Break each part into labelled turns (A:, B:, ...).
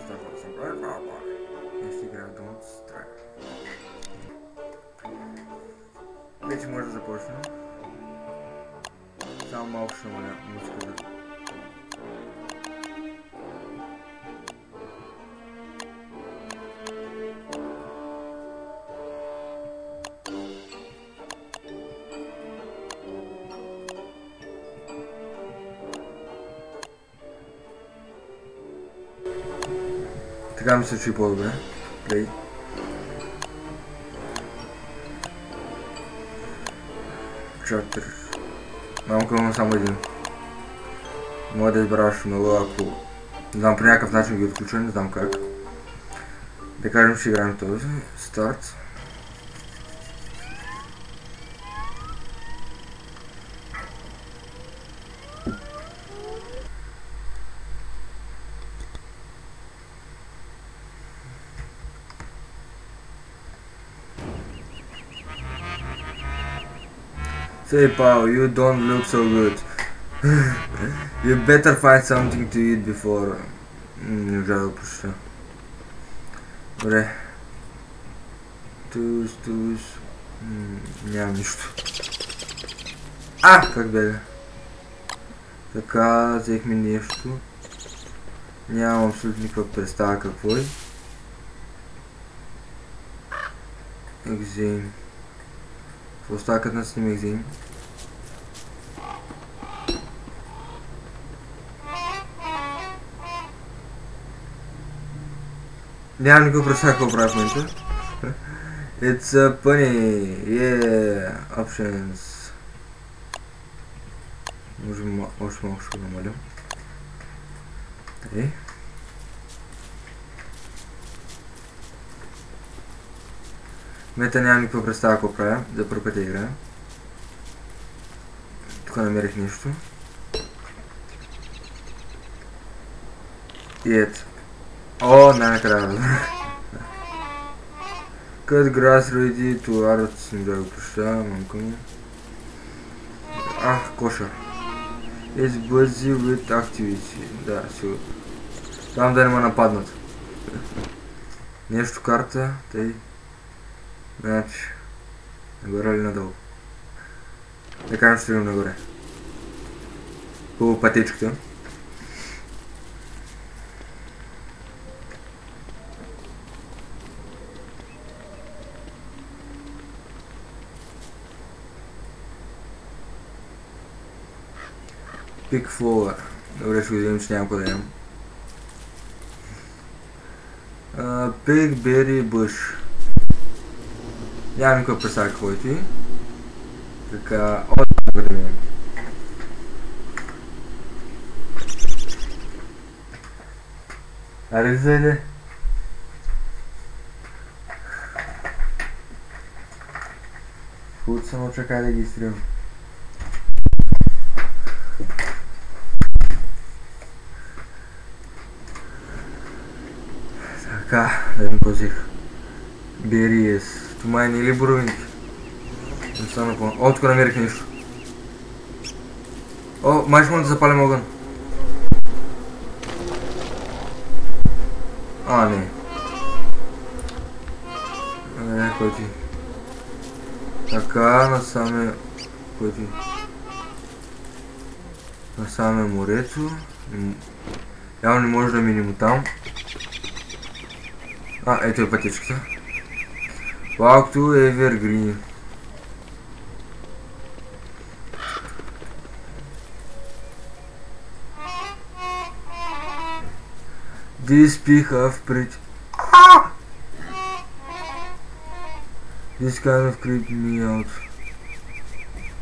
A: става да съм прави папа. И ще играя Don't Stray. Вече може да започнем. Само малко ще намаля музиката. Така ми се чуи по-добре. Плей. Чатър. Мамка имам само един. Мога да избраваш много, ако... Не знам, по някакъв начин ги отключа, не знам как. Да кажем, ще играем този. Старт. Say, Pao, you don't look so good. You better find something to eat before... Не можа да прочета. Добре. Туз... Нямам нищо. Как бега? Така, взехме нещо. Нямам абсолютно никаква представа какво е. Екзейм. Какво става като наснимем екзейм? Нямам никаква представа какво правя в момента. It's a funny, yeah, options. Може още малко ще го намалям. Тъй. В момента нямам никаква представа какво правя, за първ път я играя. Тук намерих нещо. И ето. О, най-накрая. Cut grass ready to art, не да го проща, мамка ми. Кошер. It's busy with activity. Да, сигурно. Там да не ме нападнат. Нещо карта, тъй. Значи, нагоре или надолу? Да кажем, ще идем нагоре. По пътечката. Пик флоуър. Добре, ще го видим, че няма къде да имам. Пик бери бъш. Нямам никаква представа какво е ти. Така, да видим. Аре, зайде. Хубаво се науча как да ги изтривам. Така, да ми позих. Бери ес. Това не е ли боровинки? Не стана по... О, тук намерих нещо. О, май ще мога да запалим огън. Не. Кой ти? Така, насаме... Кой ти? Насаме морето. Явно не може да минем там. Ето е пътечката. Walk to Evergreen. This pig have pretty... This kind of creep me out.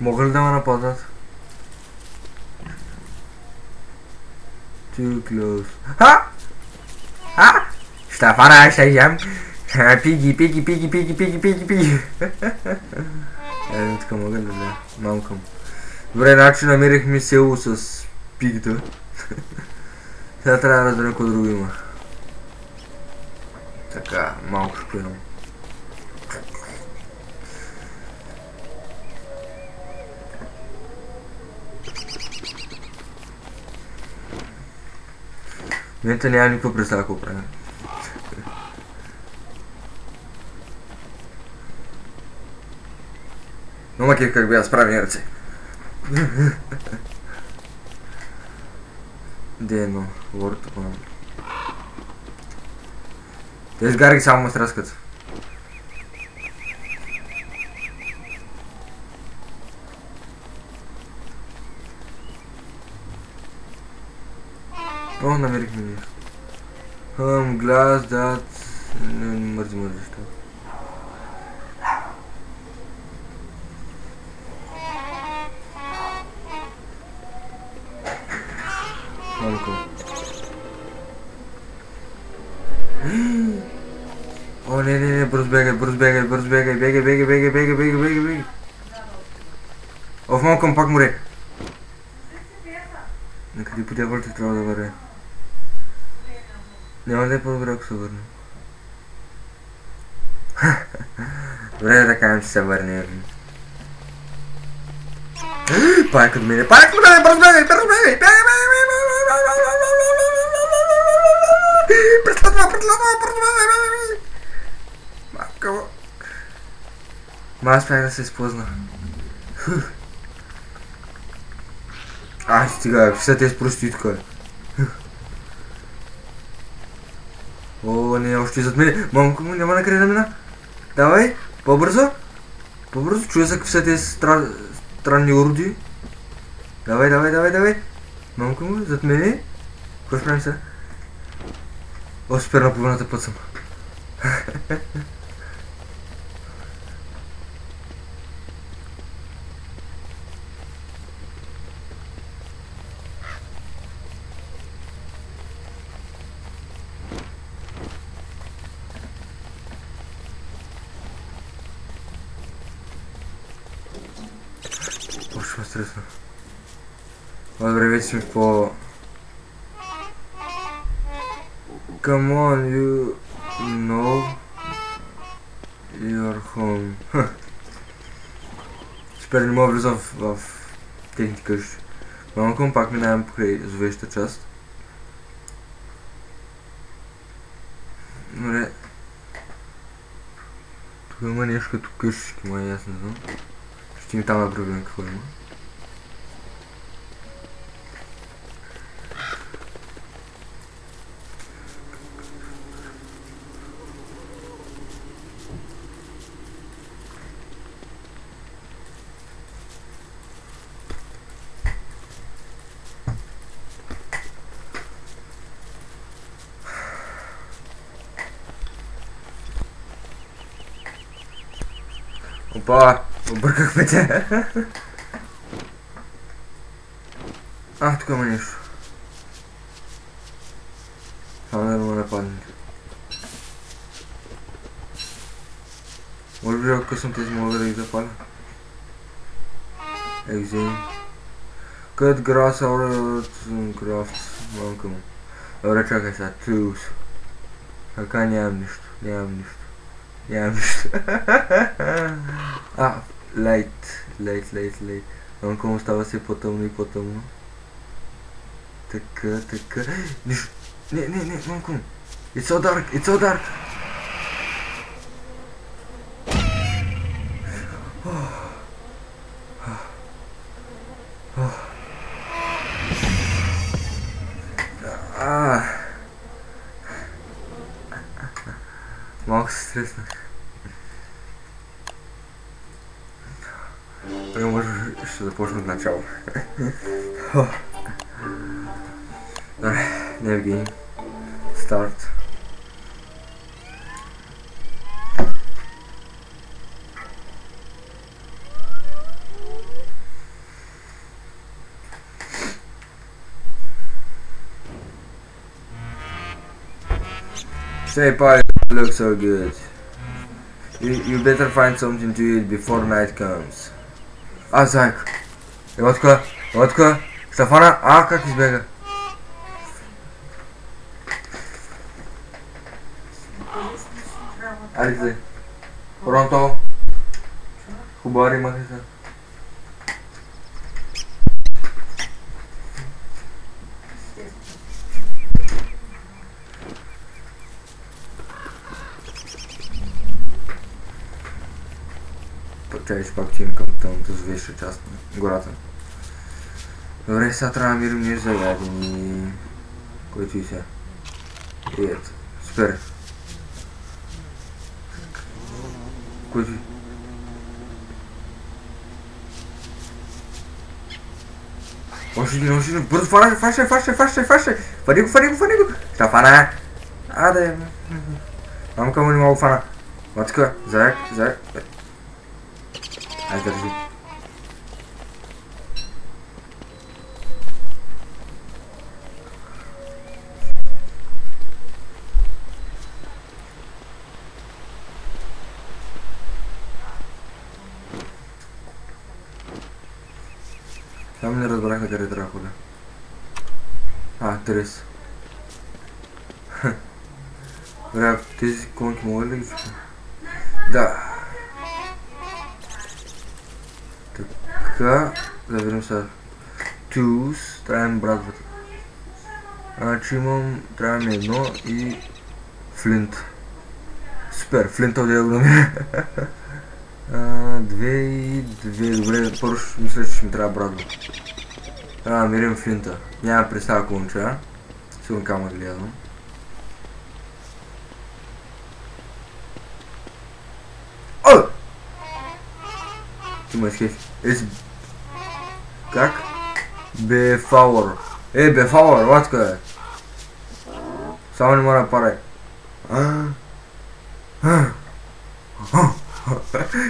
A: Мога ли да ме нападат? Too close. Ще фара, ще ям. Пиги. Тук мога ли да? Мамкам. Добре, значи намерихме село с пигата. Сега трябва да разберем какво друго има. Така, малко ще поемам. Момента няма никаква представа какво правим. Но макар как бяха справени ръце. Де едно, говорите по нам. Тези гарги само ме стряскат. О, намерихме нещо. Глас, дат... Мързи, що. Мамко. О, не, бърз бегай. О, в малко пак море. Накъде по дяволите трябва да вървя? Няма да е по-добре, ако се върнем. Добре да кажем, че се върнем. Пак от мене, бърз бегай! Преследва! Малко. Аз пак да се изпозна. Ай, стига, все тези проститка. О, не, още зад мене. Мамко му няма накъде да мина. Давай, по-бързо. Чуя се все тези странни уроди. Давай. Мамко му, зад мене. Какво ще правим сега? О, супер, на половината път съм. Още ме стресна. Добре, вече сме по... Come on, you know you're home. Супер, не мога влизам в техните къщи. Малко пак минавам покрай зловещата част. Добре. Тук има нещо като къщички, май аз не знам. Ще ми там направим какво има. Опа, объркахме те. Тук има нещо. Само да ме нападне. Може би ако късам тези мога да ги запаля. Exam. Cut grass or craft. Малко му. Добре, чакай сега. Tools. Така нямам нищо. Light. Малко му става се по-тъмно и по-тъмно. Така. Нищо. Не, малко му. It's so dark. Малко се стреснах. Може ще започна от начало. Добре, New Game. Start. Say, party looks so good. You better find something to eat before night comes. Зайк. Ево тука. Стефана, как избега? Айде. Пронто. Хубари махиса. чай, ще пак отидем към тъмната зловеща част на гората. Добре, сега трябва да мирим нещо за ядени, който и сега. И ето, супер. Който и... Още един, бързо фащай! Фани го! Ще фана! Аде! Мамка му не мога фана. Матка, заек. Ай, държи. Само не разбрах на къде трябва да ходя. Трес. Добре, тези конки могат ли ги чупим? Да. Така, да видим сега. Tools, трябваме брадвата. Значи трябва ми едно и флинт. Супер, флинта отиде го намеря. 2 и 2, добре, първо мисля, че ще ми трябва брадва. Трябва да намерим флинта. Няма представа конча. Сигурно камък гледам. Има изхефи. Как? Бефауър. Бефауър, латка е. Само не мога да парай.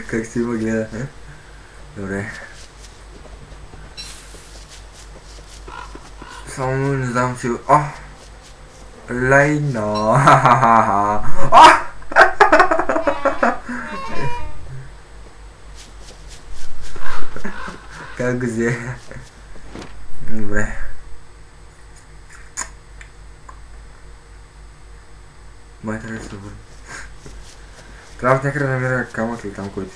A: Как си има гледа? Добре. Само не знам си... Лайна. Как го взе? Добре. Май трябва да се върна. Трябва някъде да намеря камък или там който.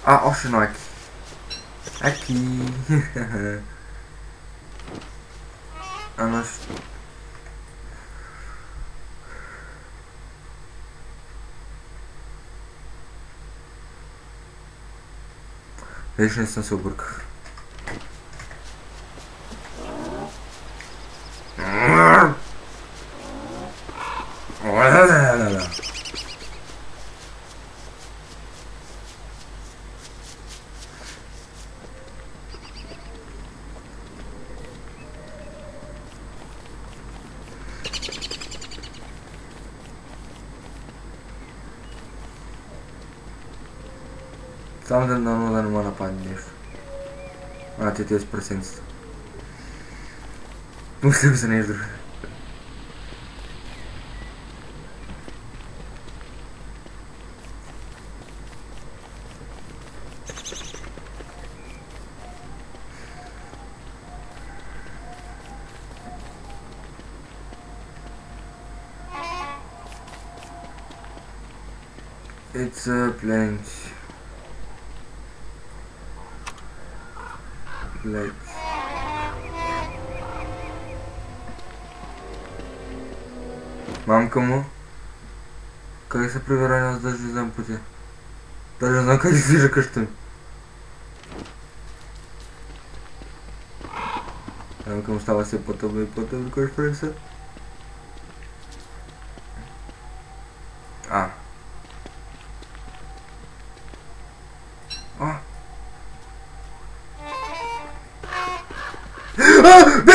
A: Още едно аки. Аки. Вече не съм се обърках. Само да не ме нападне нещо. Те с прасенцата. Мислям за нещо друго. It's a plank. Мамка му? Как се прибира, аз даже не знам пътя. Даже не знам как се движа къщата ми. Мамка му става все по-тъмно и по-тъмно, кой ще прави се?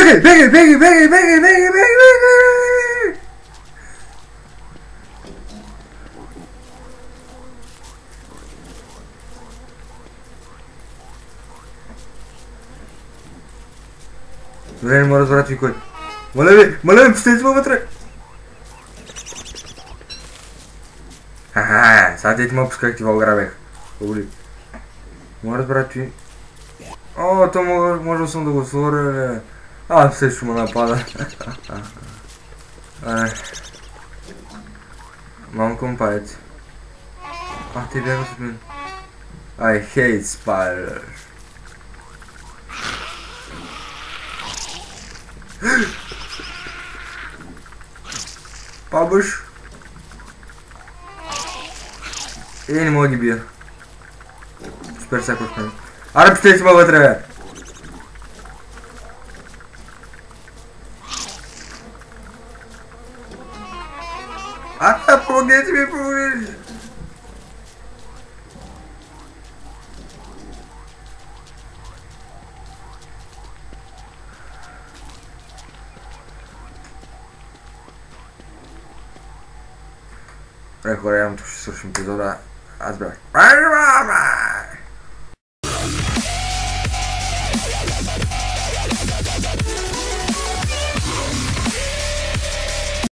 A: Бегай! Добре, не мога да разберат ви кой. Моля ви, пустете ме вътре! Сега те ти ме пусках, ти го ограбех. Поболи. Мога да разберат ви. То може съм да го сложа. Все ще му напада. Мамка му паец. Те бягат от мен. I hate spiders. Бабуш. Не мога ги бия. Супер всяко с мен. Аре, пустете ме вътре, бе! Помогнете ми, помогнете! Добре, хора, явно ще свършим епизода. Аз бях.